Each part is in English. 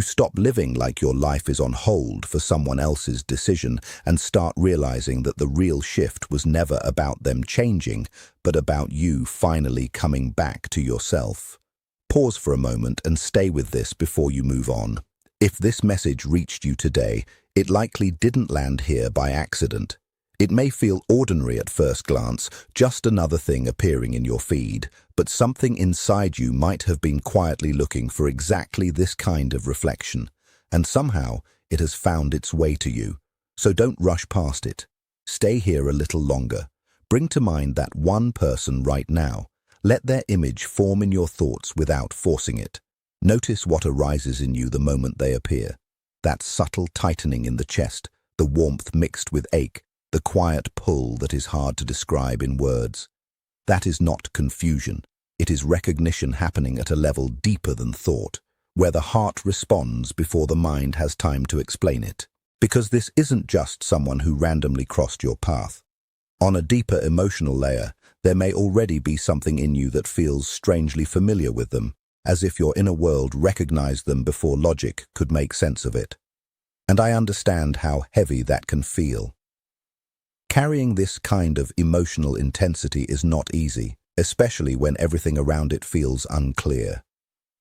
You stop living like your life is on hold for someone else's decision and start realizing that the real shift was never about them changing, but about you finally coming back to yourself. Pause for a moment and stay with this before you move on. If this message reached you today, it likely didn't land here by accident. It may feel ordinary at first glance, just another thing appearing in your feed, but something inside you might have been quietly looking for exactly this kind of reflection, and somehow it has found its way to you. So don't rush past it. Stay here a little longer. Bring to mind that one person right now. Let their image form in your thoughts without forcing it. Notice what arises in you the moment they appear. That subtle tightening in the chest, the warmth mixed with ache, the quiet pull that is hard to describe in words. That is not confusion. It is recognition happening at a level deeper than thought, where the heart responds before the mind has time to explain it. Because this isn't just someone who randomly crossed your path. On a deeper emotional layer, there may already be something in you that feels strangely familiar with them, as if your inner world recognized them before logic could make sense of it. And I understand how heavy that can feel. Carrying this kind of emotional intensity is not easy, especially when everything around it feels unclear.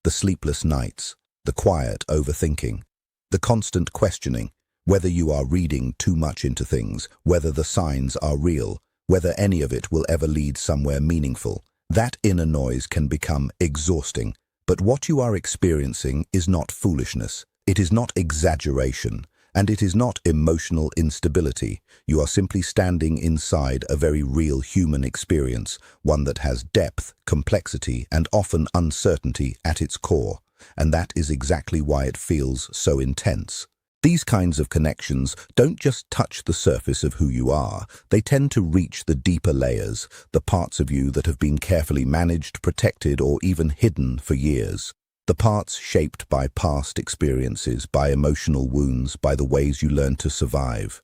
The sleepless nights, the quiet overthinking, the constant questioning, whether you are reading too much into things, whether the signs are real, whether any of it will ever lead somewhere meaningful. That inner noise can become exhausting. But what you are experiencing is not foolishness. It is not exaggeration. And it is not emotional instability. You are simply standing inside a very real human experience, one that has depth, complexity, and often uncertainty at its core. And that is exactly why it feels so intense. These kinds of connections don't just touch the surface of who you are. They tend to reach the deeper layers, the parts of you that have been carefully managed, protected, or even hidden for years. The parts shaped by past experiences, by emotional wounds, by the ways you learn to survive.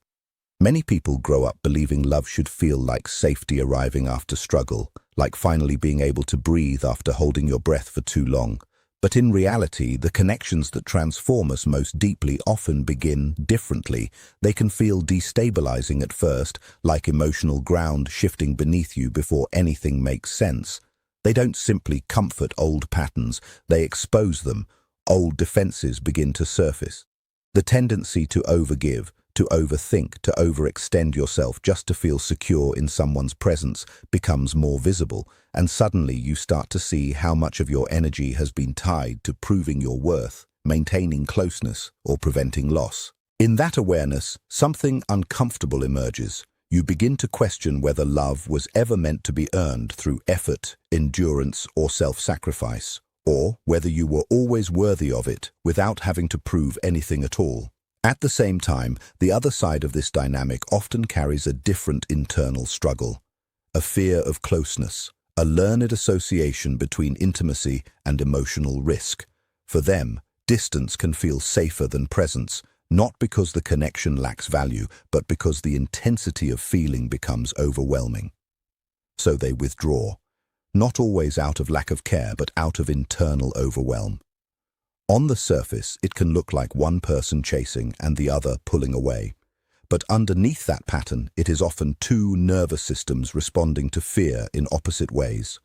Many people grow up believing love should feel like safety arriving after struggle, like finally being able to breathe after holding your breath for too long. But in reality, the connections that transform us most deeply often begin differently. They can feel destabilizing at first, like emotional ground shifting beneath you before anything makes sense. They don't simply comfort old patterns, they expose them. Old defenses begin to surface. The tendency to overgive, to overthink, to overextend yourself just to feel secure in someone's presence becomes more visible, and suddenly you start to see how much of your energy has been tied to proving your worth, maintaining closeness, or preventing loss. In that awareness, something uncomfortable emerges. You begin to question whether love was ever meant to be earned through effort, endurance, or self-sacrifice, or whether you were always worthy of it without having to prove anything at all. At the same time, the other side of this dynamic often carries a different internal struggle, a fear of closeness, a learned association between intimacy and emotional risk. For them, distance can feel safer than presence, not because the connection lacks value, but because the intensity of feeling becomes overwhelming. So they withdraw, not always out of lack of care, but out of internal overwhelm. On the surface, it can look like one person chasing and the other pulling away. But underneath that pattern, it is often two nervous systems responding to fear in opposite ways.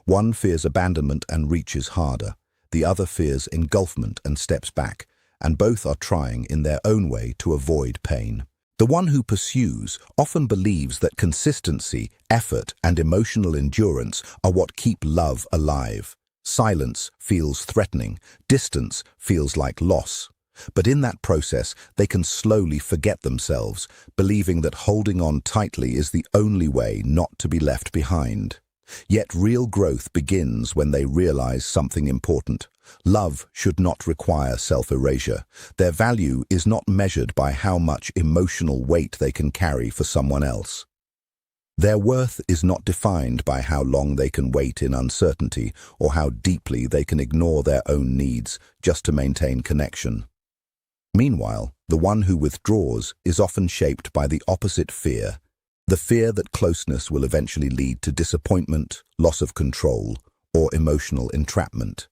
One fears abandonment and reaches harder. The other fears engulfment and steps back. And both are trying in their own way to avoid pain. The one who pursues often believes that consistency, effort, and emotional endurance are what keep love alive. Silence feels threatening, distance feels like loss. But in that process, they can slowly forget themselves, believing that holding on tightly is the only way not to be left behind. Yet real growth begins when they realize something important. Love should not require self-erasure. Their value is not measured by how much emotional weight they can carry for someone else. Their worth is not defined by how long they can wait in uncertainty or how deeply they can ignore their own needs just to maintain connection. Meanwhile, the one who withdraws is often shaped by the opposite fear, the fear that closeness will eventually lead to disappointment, loss of control, or emotional entrapment.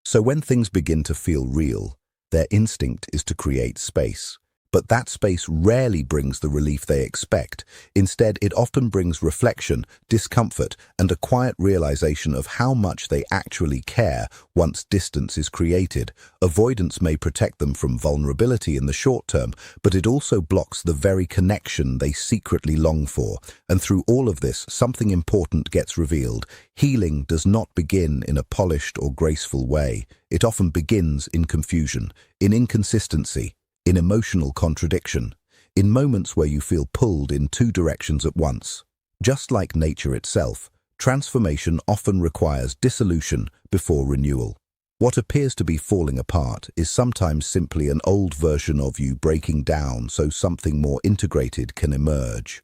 So when things begin to feel real, Their instinct is to create space. But that space rarely brings the relief they expect. Instead, it often brings reflection, discomfort, and a quiet realization of how much they actually care once distance is created. Avoidance may protect them from vulnerability in the short term, but it also blocks the very connection they secretly long for. And through all of this, something important gets revealed. Healing does not begin in a polished or graceful way. It often begins in confusion, in inconsistency, in emotional contradiction, in moments where you feel pulled in two directions at once. Just like nature itself, transformation often requires dissolution before renewal. What appears to be falling apart is sometimes simply an old version of you breaking down so something more integrated can emerge.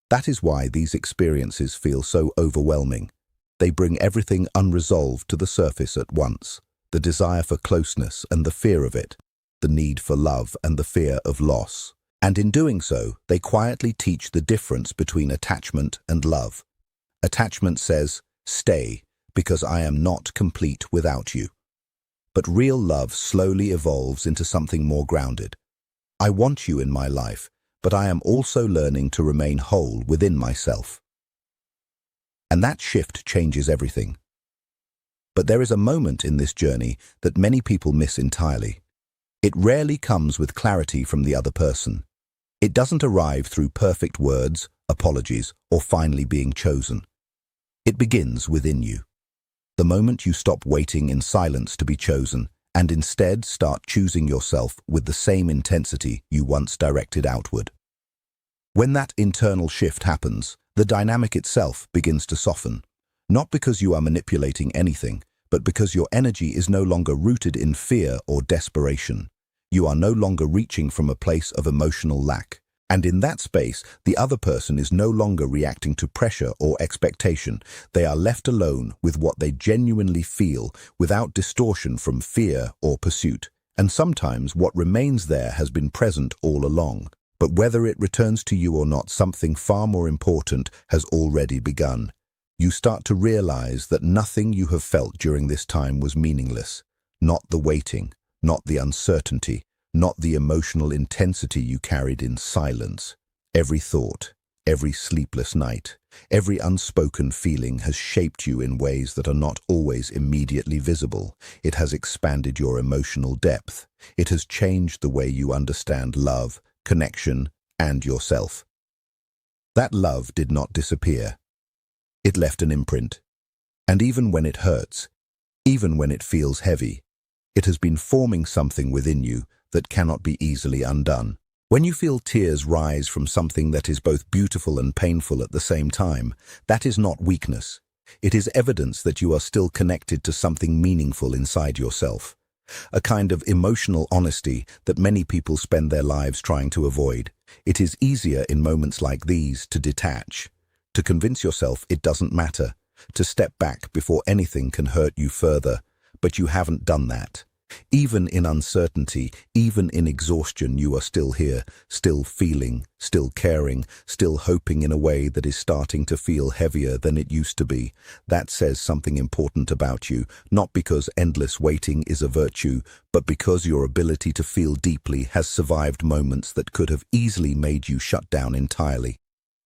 That is why these experiences feel so overwhelming. They bring everything unresolved to the surface at once: the desire for closeness and the fear of it, the need for love and the fear of loss. And in doing so, they quietly teach the difference between attachment and love. Attachment says, "Stay, because I am not complete without you." But real love slowly evolves into something more grounded. I want you in my life, but I am also learning to remain whole within myself. And that shift changes everything. But there is a moment in this journey that many people miss entirely. It rarely comes with clarity from the other person. It doesn't arrive through perfect words, apologies, or finally being chosen. It begins within you. The moment you stop waiting in silence to be chosen and instead start choosing yourself with the same intensity you once directed outward. When that internal shift happens, the dynamic itself begins to soften, not because you are manipulating anything, but because your energy is no longer rooted in fear or desperation. You are no longer reaching from a place of emotional lack. And in that space, the other person is no longer reacting to pressure or expectation. They are left alone with what they genuinely feel, without distortion from fear or pursuit. And sometimes what remains there has been present all along. But whether it returns to you or not, something far more important has already begun. You start to realize that nothing you have felt during this time was meaningless. Not the waiting, not the uncertainty, not the emotional intensity you carried in silence. Every thought, every sleepless night, every unspoken feeling has shaped you in ways that are not always immediately visible. It has expanded your emotional depth. It has changed the way you understand love, connection, and yourself. That love did not disappear. It left an imprint. And even when it hurts, even when it feels heavy, it has been forming something within you that cannot be easily undone. When you feel tears rise from something that is both beautiful and painful at the same time, that is not weakness. It is evidence that you are still connected to something meaningful inside yourself. A kind of emotional honesty that many people spend their lives trying to avoid. It is easier in moments like these to detach, to convince yourself it doesn't matter, to step back before anything can hurt you further. But you haven't done that. Even in uncertainty, even in exhaustion, you are still here, still feeling, still caring, still hoping in a way that is starting to feel heavier than it used to be. That says something important about you, not because endless waiting is a virtue, but because your ability to feel deeply has survived moments that could have easily made you shut down entirely.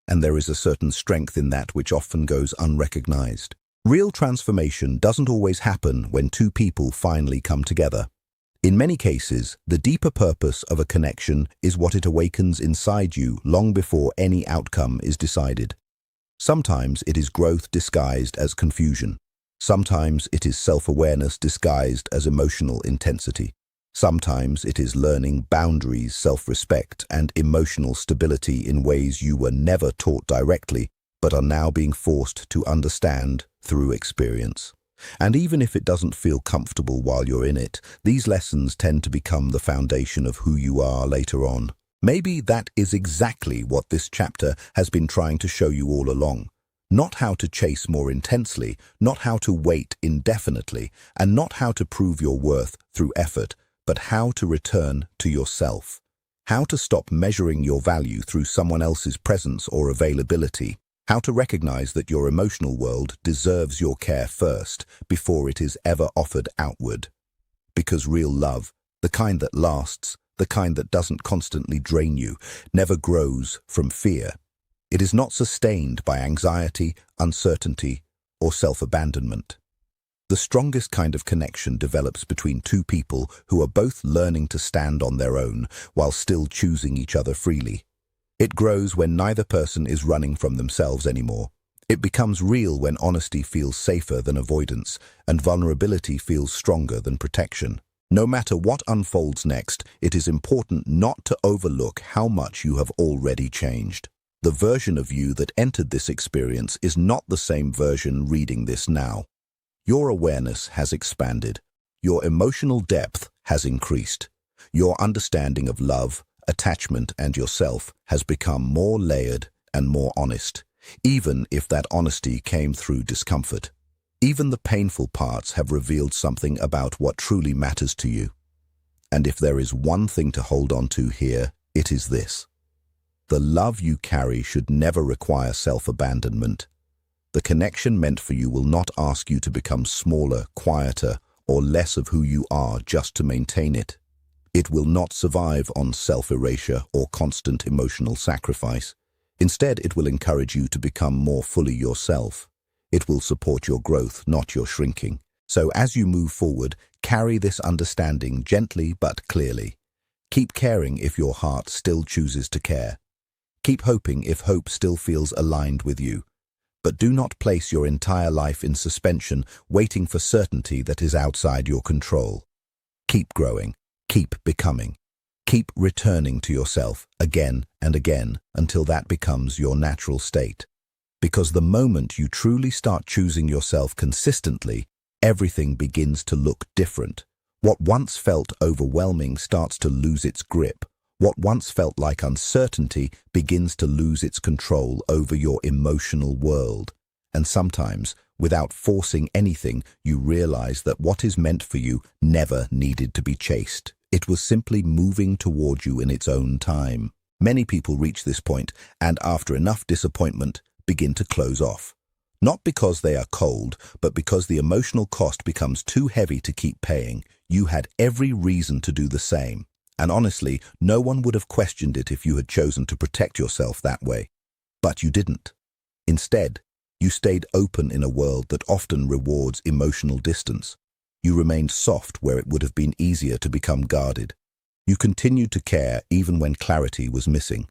And there is a certain strength in that which often goes unrecognized. Real transformation doesn't always happen when two people finally come together. In many cases, the deeper purpose of a connection is what it awakens inside you long before any outcome is decided. Sometimes it is growth disguised as confusion. Sometimes it is self-awareness disguised as emotional intensity. Sometimes it is learning boundaries, self-respect, and emotional stability in ways you were never taught directly, but are now being forced to understand through experience. And even if it doesn't feel comfortable while you're in it, these lessons tend to become the foundation of who you are later on. Maybe that is exactly what this chapter has been trying to show you all along. Not how to chase more intensely, not how to wait indefinitely, and not how to prove your worth through effort, but how to return to yourself. How to stop measuring your value through someone else's presence or availability. How to recognize that your emotional world deserves your care first before it is ever offered outward. Because real love The kind that lasts, the kind that doesn't constantly drain you, never grows from fear. It is not sustained by anxiety, uncertainty, or self-abandonment. The strongest kind of connection develops between two people who are both learning to stand on their own while still choosing each other freely. It grows when neither person is running from themselves anymore. It becomes real when honesty feels safer than avoidance and vulnerability feels stronger than protection. No matter what unfolds next, it is important not to overlook how much you have already changed. The version of you that entered this experience is not the same version reading this now. Your awareness has expanded. Your emotional depth has increased. Your understanding of love, attachment, and yourself has become more layered and more honest, even if that honesty came through discomfort. Even the painful parts have revealed something about what truly matters to you. And if there is one thing to hold on to here, it is this. The love you carry should never require self-abandonment. The connection meant for you will not ask you to become smaller, quieter, or less of who you are just to maintain it. It will not survive on self-erasure or constant emotional sacrifice. Instead, it will encourage you to become more fully yourself. It will support your growth, not your shrinking. So as you move forward, carry this understanding gently but clearly. Keep caring if your heart still chooses to care. Keep hoping if hope still feels aligned with you. But do not place your entire life in suspension, waiting for certainty that is outside your control. Keep growing. Keep becoming. Keep returning to yourself again and again until that becomes your natural state. Because the moment you truly start choosing yourself consistently, everything begins to look different. What once felt overwhelming starts to lose its grip. What once felt like uncertainty begins to lose its control over your emotional world. And sometimes, without forcing anything, you realize that what is meant for you never needed to be chased. It was simply moving toward you in its own time. Many people reach this point and, after enough disappointment, begin to close off. Not because they are cold, but because the emotional cost becomes too heavy to keep paying. You had every reason to do the same. And honestly, no one would have questioned it if you had chosen to protect yourself that way. But you didn't. Instead, you stayed open in a world that often rewards emotional distance. You remained soft where it would have been easier to become guarded. You continued to care even when clarity was missing.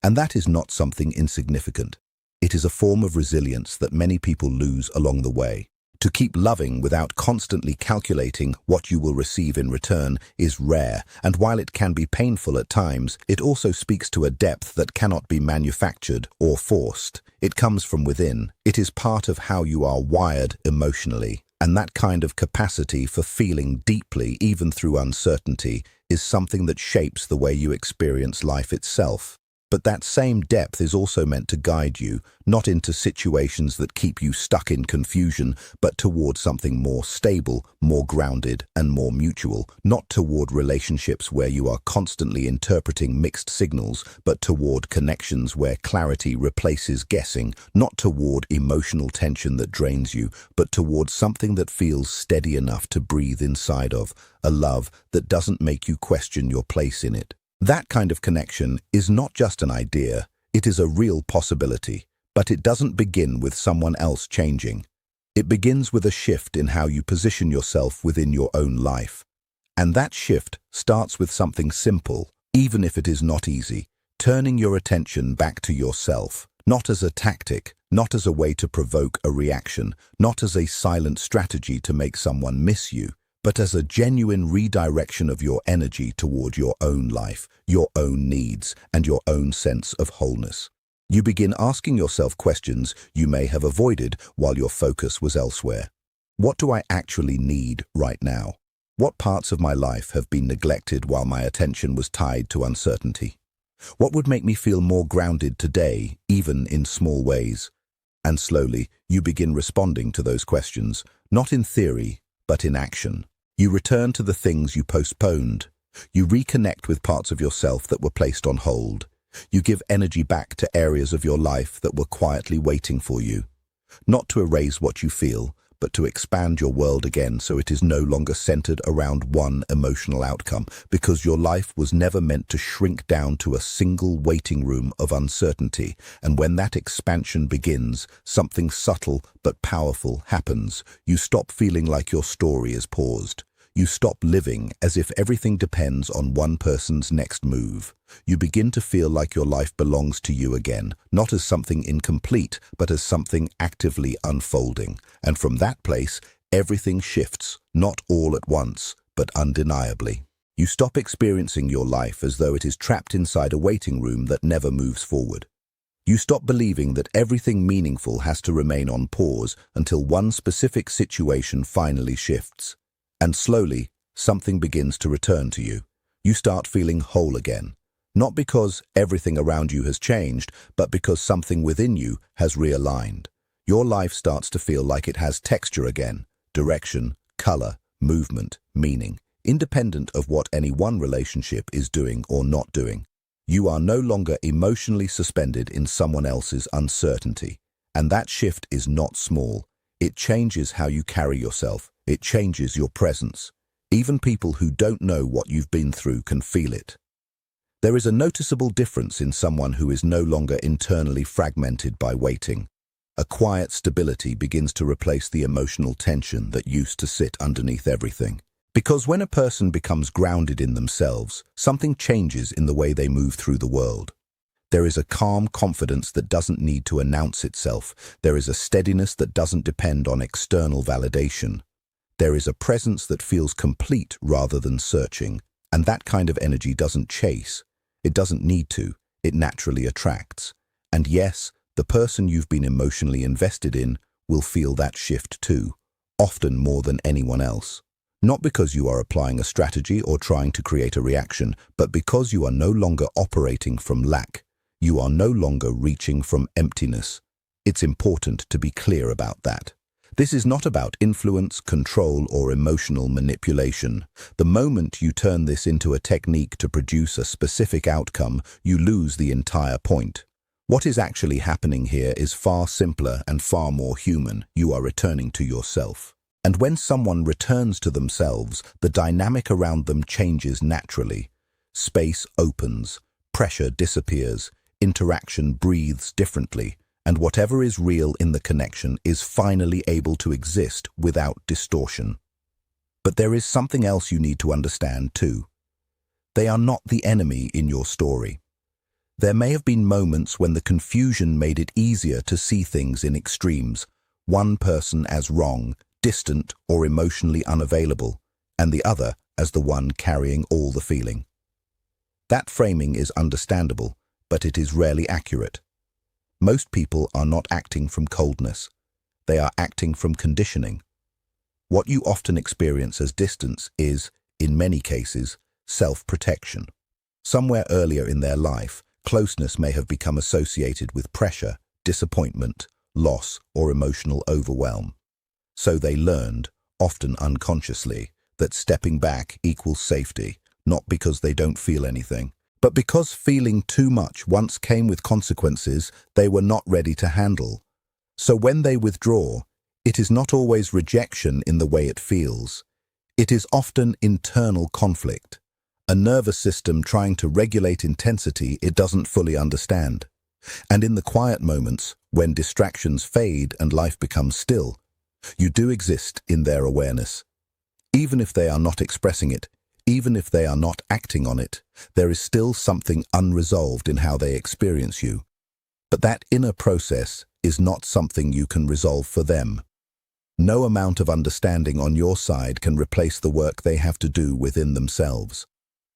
And that is not something insignificant. It is a form of resilience that many people lose along the way. To keep loving without constantly calculating what you will receive in return is rare, and while it can be painful at times, it also speaks to a depth that cannot be manufactured or forced. It comes from within. It is part of how you are wired emotionally, and that kind of capacity for feeling deeply, even through uncertainty, is something that shapes the way you experience life itself. But that same depth is also meant to guide you, not into situations that keep you stuck in confusion, but toward something more stable, more grounded, and more mutual. Not toward relationships where you are constantly interpreting mixed signals, but toward connections where clarity replaces guessing. Not toward emotional tension that drains you, but toward something that feels steady enough to breathe inside of, a love that doesn't make you question your place in it. That kind of connection is not just an idea, it is a real possibility, but it doesn't begin with someone else changing. It begins with a shift in how you position yourself within your own life. And that shift starts with something simple, even if it is not easy, turning your attention back to yourself, not as a tactic, not as a way to provoke a reaction, not as a silent strategy to make someone miss you, but as a genuine redirection of your energy toward your own life, your own needs, and your own sense of wholeness. You begin asking yourself questions you may have avoided while your focus was elsewhere. What do I actually need right now? What parts of my life have been neglected while my attention was tied to uncertainty? What would make me feel more grounded today, even in small ways? And slowly, you begin responding to those questions, not in theory, but in action. You return to the things you postponed. You reconnect with parts of yourself that were placed on hold. You give energy back to areas of your life that were quietly waiting for you. Not to erase what you feel, but to expand your world again so it is no longer centered around one emotional outcome, because your life was never meant to shrink down to a single waiting room of uncertainty. And when that expansion begins, something subtle but powerful happens. You stop feeling like your story is paused. You stop living as if everything depends on one person's next move. You begin to feel like your life belongs to you again, not as something incomplete, but as something actively unfolding. And from that place, everything shifts, not all at once, but undeniably. You stop experiencing your life as though it is trapped inside a waiting room that never moves forward. You stop believing that everything meaningful has to remain on pause until one specific situation finally shifts. And slowly, something begins to return to you. You start feeling whole again. Not because everything around you has changed, but because something within you has realigned. Your life starts to feel like it has texture again, direction, color, movement, meaning, independent of what any one relationship is doing or not doing. You are no longer emotionally suspended in someone else's uncertainty. And that shift is not small. It changes how you carry yourself. It changes your presence. Even people who don't know what you've been through can feel it. There is a noticeable difference in someone who is no longer internally fragmented by waiting. A quiet stability begins to replace the emotional tension that used to sit underneath everything. Because when a person becomes grounded in themselves, something changes in the way they move through the world. There is a calm confidence that doesn't need to announce itself. There is a steadiness that doesn't depend on external validation. There is a presence that feels complete rather than searching. And that kind of energy doesn't chase. It doesn't need to. It naturally attracts. And yes, the person you've been emotionally invested in will feel that shift too, often more than anyone else. Not because you are applying a strategy or trying to create a reaction, but because you are no longer operating from lack. You are no longer reaching from emptiness. It's important to be clear about that. This is not about influence, control, or emotional manipulation. The moment you turn this into a technique to produce a specific outcome, you lose the entire point. What is actually happening here is far simpler and far more human. You are returning to yourself. And when someone returns to themselves, the dynamic around them changes naturally. Space opens, pressure disappears, interaction breathes differently. And whatever is real in the connection is finally able to exist without distortion. But there is something else you need to understand too. They are not the enemy in your story. There may have been moments when the confusion made it easier to see things in extremes, one person as wrong, distant, or emotionally unavailable, and the other as the one carrying all the feeling. That framing is understandable, but it is rarely accurate. Most people are not acting from coldness. They are acting from conditioning. What you often experience as distance is, in many cases, self-protection. Somewhere earlier in their life, closeness may have become associated with pressure, disappointment, loss, or emotional overwhelm. So they learned, often unconsciously, that stepping back equals safety, not because they don't feel anything, but because feeling too much once came with consequences they were not ready to handle. So when they withdraw, it is not always rejection in the way it feels. It is often internal conflict, a nervous system trying to regulate intensity it doesn't fully understand. And in the quiet moments, when distractions fade and life becomes still, you do exist in their awareness. Even if they are not expressing it, even if they are not acting on it, there is still something unresolved in how they experience you. But that inner process is not something you can resolve for them. No amount of understanding on your side can replace the work they have to do within themselves.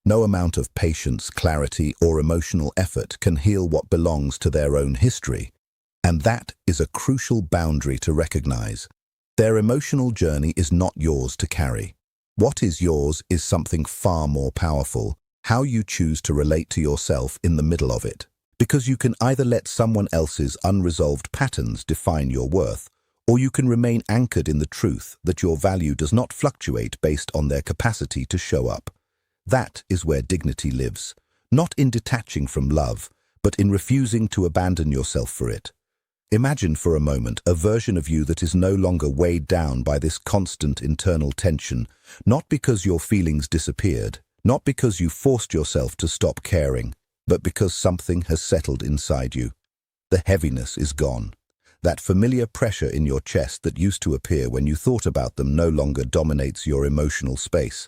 No amount of patience, clarity, or emotional effort can heal what belongs to their own history. And that is a crucial boundary to recognize. Their emotional journey is not yours to carry. What is yours is something far more powerful, how you choose to relate to yourself in the middle of it. Because you can either let someone else's unresolved patterns define your worth, or you can remain anchored in the truth that your value does not fluctuate based on their capacity to show up. That is where dignity lives, not in detaching from love, but in refusing to abandon yourself for it. Imagine for a moment a version of you that is no longer weighed down by this constant internal tension, not because your feelings disappeared, not because you forced yourself to stop caring, but because something has settled inside you. The heaviness is gone. That familiar pressure in your chest that used to appear when you thought about them no longer dominates your emotional space.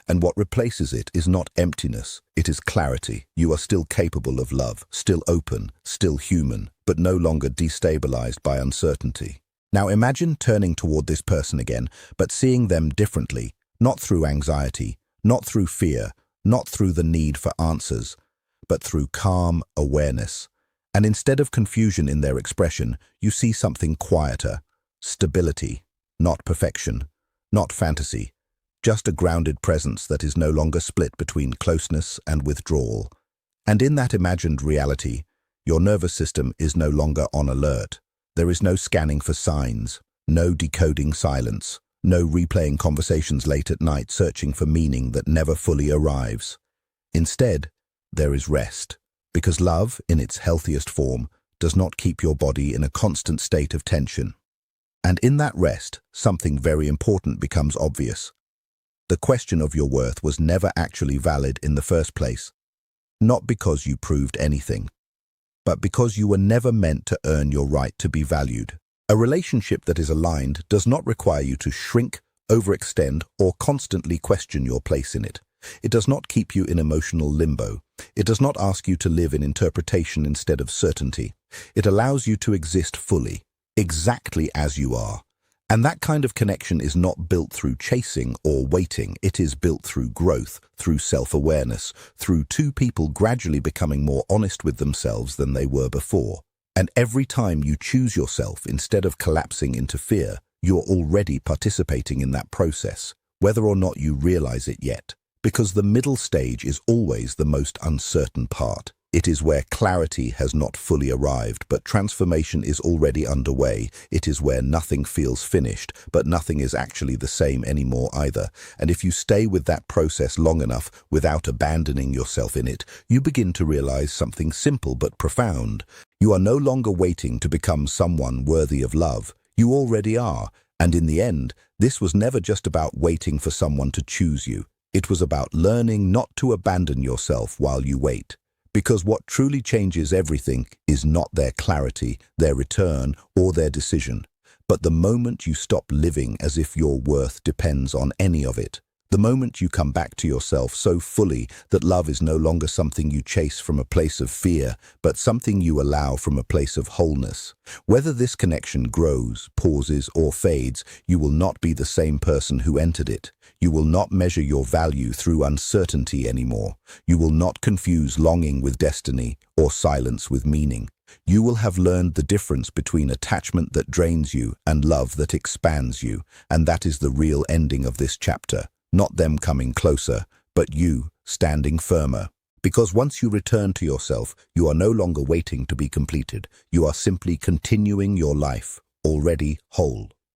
And what replaces it is not emptiness, it is clarity. You are still capable of love, still open, still human, but no longer destabilized by uncertainty. Now imagine turning toward this person again, but seeing them differently, not through anxiety, not through fear, not through the need for answers, but through calm awareness. And instead of confusion in their expression, you see something quieter, stability, not perfection, not fantasy, just a grounded presence that is no longer split between closeness and withdrawal. And in that imagined reality, your nervous system is no longer on alert. There is no scanning for signs, no decoding silence, no replaying conversations late at night searching for meaning that never fully arrives. Instead, there is rest, because love, in its healthiest form, does not keep your body in a constant state of tension. And in that rest, something very important becomes obvious. The question of your worth was never actually valid in the first place, not because you proved anything, but because you were never meant to earn your right to be valued. A relationship that is aligned does not require you to shrink, overextend, or constantly question your place in it. It does not keep you in emotional limbo. It does not ask you to live in interpretation instead of certainty. It allows you to exist fully, exactly as you are. And that kind of connection is not built through chasing or waiting. It is built through growth, through self-awareness, through two people gradually becoming more honest with themselves than they were before. And every time you choose yourself instead of collapsing into fear, you're already participating in that process, whether or not you realize it yet. Because the middle stage is always the most uncertain part. It is where clarity has not fully arrived, but transformation is already underway. It is where nothing feels finished, but nothing is actually the same anymore either. And if you stay with that process long enough without abandoning yourself in it, you begin to realize something simple but profound. You are no longer waiting to become someone worthy of love. You already are. And in the end, this was never just about waiting for someone to choose you. It was about learning not to abandon yourself while you wait. Because what truly changes everything is not their clarity, their return, or their decision, but the moment you stop living as if your worth depends on any of it. The moment you come back to yourself so fully that love is no longer something you chase from a place of fear, but something you allow from a place of wholeness. Whether this connection grows, pauses, or fades, you will not be the same person who entered it. You will not measure your value through uncertainty anymore. You will not confuse longing with destiny or silence with meaning. You will have learned the difference between attachment that drains you and love that expands you, and that is the real ending of this chapter. Not them coming closer, but you standing firmer. Because once you return to yourself, you are no longer waiting to be completed. You are simply continuing your life, already whole.